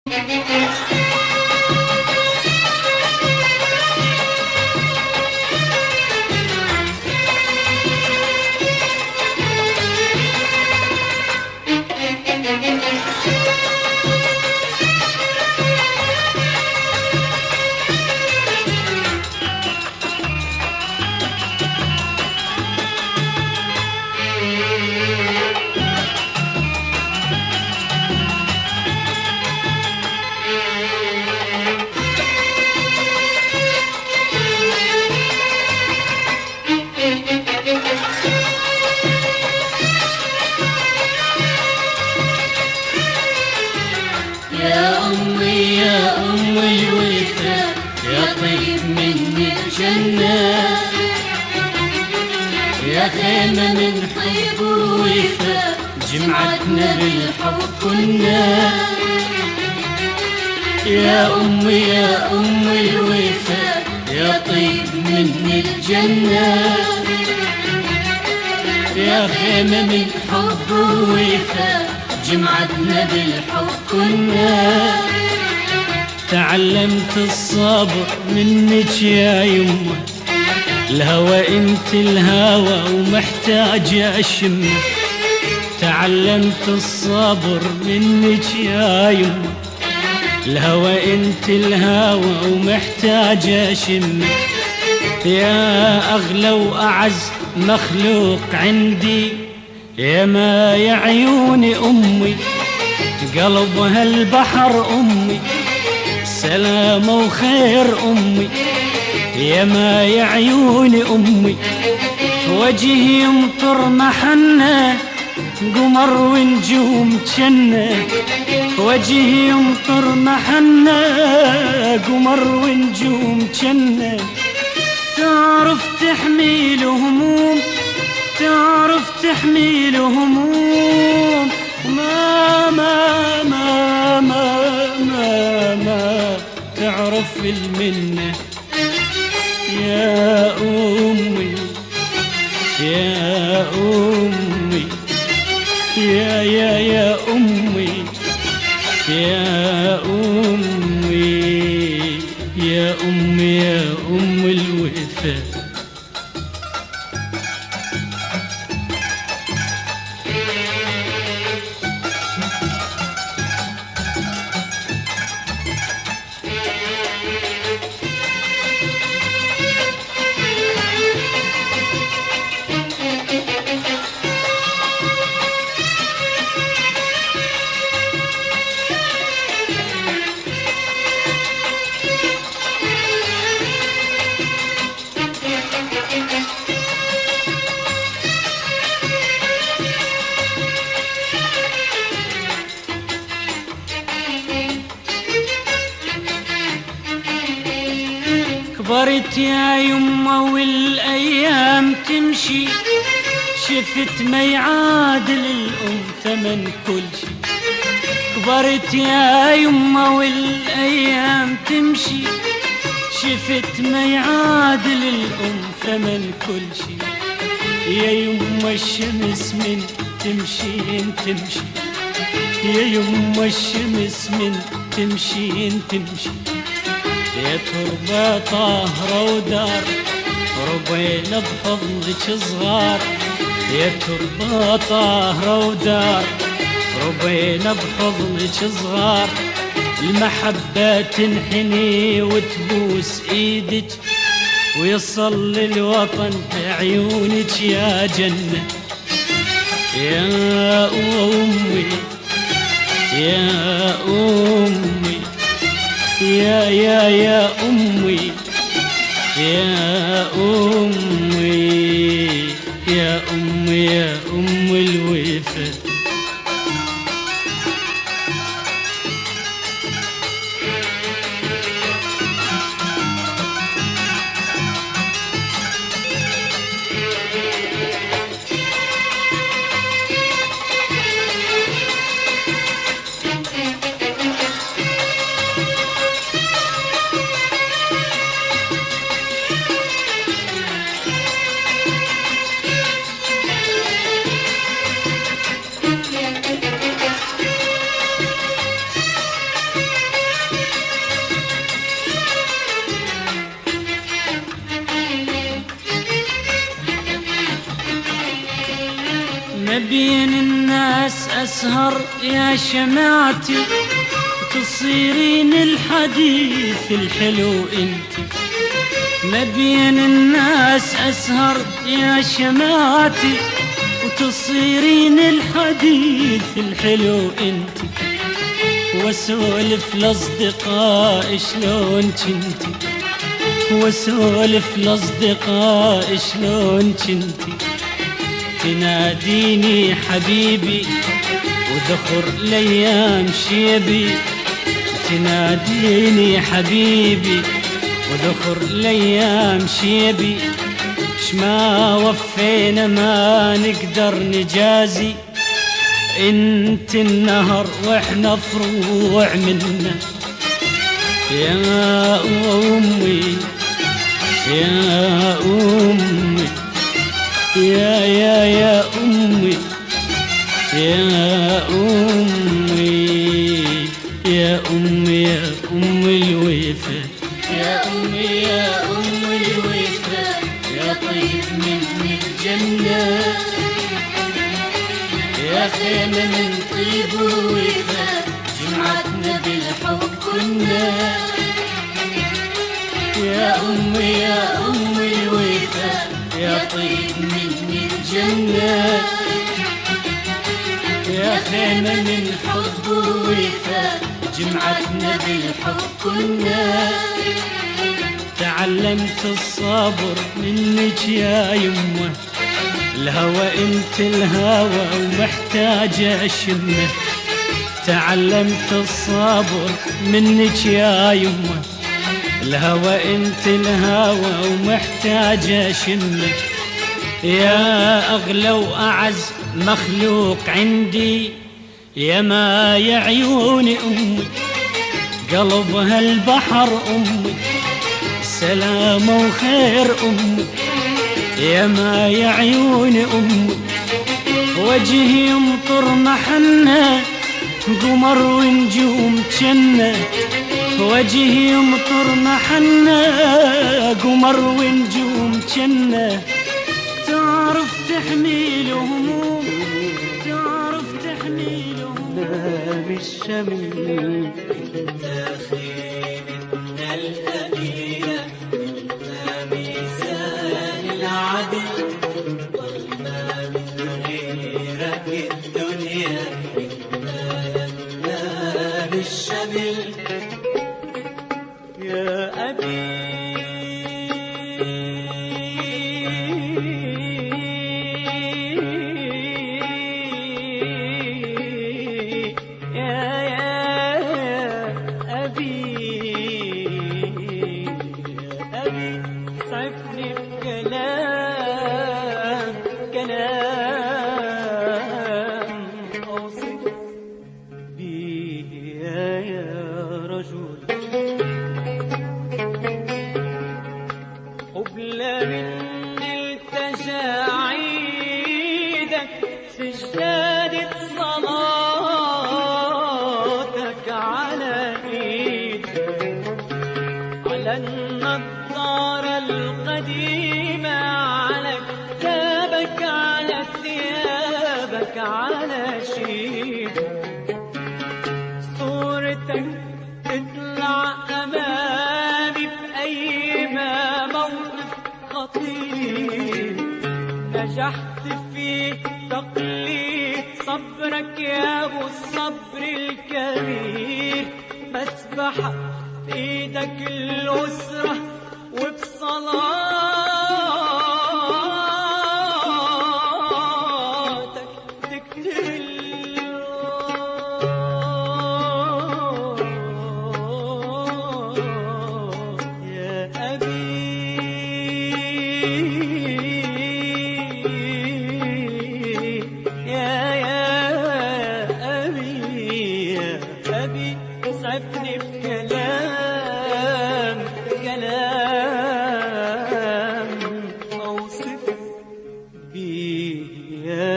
يا أمي يا أم الوفا يا طيب من الجنة، يا خيمة من طيب ووفا جمعتنا بالحب كنا. يا أمي يا أم الوفا يا طيب من الجنة، يا خيمة من حب ووفا جمعتنا بالحب كنا. تعلمت الصبر منك يا يمه، الهوى انت الهوى ومحتاجة اشمه. تعلمت الصبر منك يا يمه، الهوى انت الهوى ومحتاجة اشمه. يا اغلى واعز مخلوق عندي، يا ما يا عيوني أمي قلبها البحر أمي، سلامة وخير أمي. يا ما يا عيوني أمي وجهي يمطر محنة، قمر ونجوم جنة. وجهي يمطر محنة، قمر ونجوم جنة. تعرف تحميل هموم، تعرف تحميل هموم، ما ما ما ما ما ما تعرف المنة. يا أمي يا أمي يا أمي يا أمي يا أمي يا أم الوفا. كبرت يا يمه والايام تمشي، شفت ما يعادل الام ثمن كل شي. كبرت يا يمه والايام تمشي، شفت ما يعادل الام ثمن كل شي. يا يمه الشمس من تمشي تمشي، يا يمه الشمس من تمشي تمشي. يا تربة طاهرة ودار ربينا بحضنك صغار. يا تربة طاهرة ودار ربينا بحضنك صغار. المحبة تنحني وتبوس ايدك، ويصل الوطن بعيونك يا جنة. يا أمي يا أمي يا أمي يا أمي يا أمي يا أم الوفا. أسهر يا شمعتي تصيرين الحديث الحلو انتي، ما بين الناس أسهر يا شمعتي وتصيرين الحديث الحلو انتي، واسولف لأصدقائي شلون جنتي، واسولف لأصدقائي شلون جنتي، تناديني حبيبي وذخر الأيام شيبي، تناديني حبيبي وذخر الأيام شيبي، شما وفينا ما نقدر نجازي، انت النهر واحنا فروع منا، يا أمي يا أمي يا أمي يا أمي يا أمي يا أم الوفا، يا أمي يا أم الوفا، يا طيب من الجنة، يا خيمة من طيب ووفا، جمعتنا بالحب كنا، يا أمي يا أم الوفا، يا طيب من الجنة، يا خيمة من حب ووفا، جمعتنا بالحب كنا، تعلمت الصبر منك يا يمه، الهوى انت الهوى ومحتاجة اشمه، تعلمت الصبر منك يا يمه، الهوى انت الهوى ومحتاجة اشمه، يا اغلى واعز مخلوق عندي، يا ما يا عيوني امي قلبها البحر امي، سلامة وخير امي، يا ما يا عيوني امي، وجهي يمطر محنة قمر ونجوم جنة، وجهي يمطر محنة قمر ونجوم جنة، تعرف تحميل هموم، تعرف تحميل هموم الشميل، خيمتنا الأمينة، ميزان العدل، والما من غيرك الدنيا، حكمة بالشمل، يا أبي صعبني بكلام أوصف بيه يا رجل، قبل من التجا عيدك سجادة صلاتك على ايدك، على النضارة القديمة، على كتابك، على ثيابك، على شيبك، صورتك تطلع أمامي بأي موقف خطير، نجحت في تقليد صبرك يا أبو الصبر الكبير، بسبح بإيدك الأسرة وبصلاتك تكتب يا أبي يا أبي يا أبي، صعبني بكلام أوصف بيه يا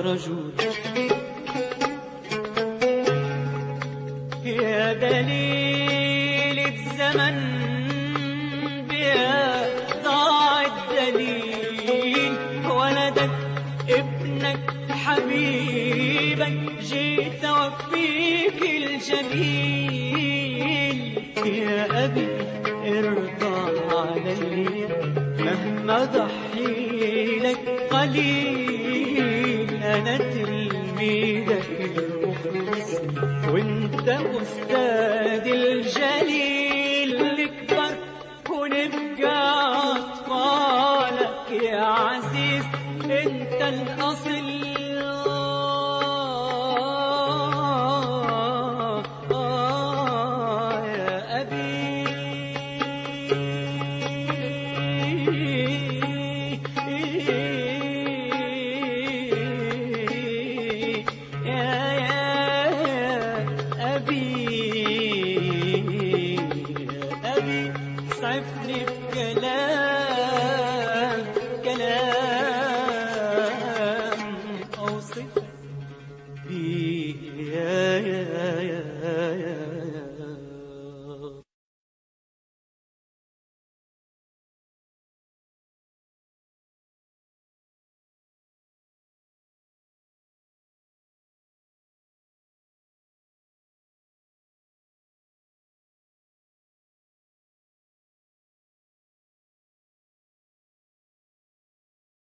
رجل، يا دليل الزمن بيا ضاع الدليل، ولدك ابنك حبيبك فيك الجميل يا أبي ارضى علي مهما ضحي لك قليل. أنا تلميذك المخلص وانت أستاذ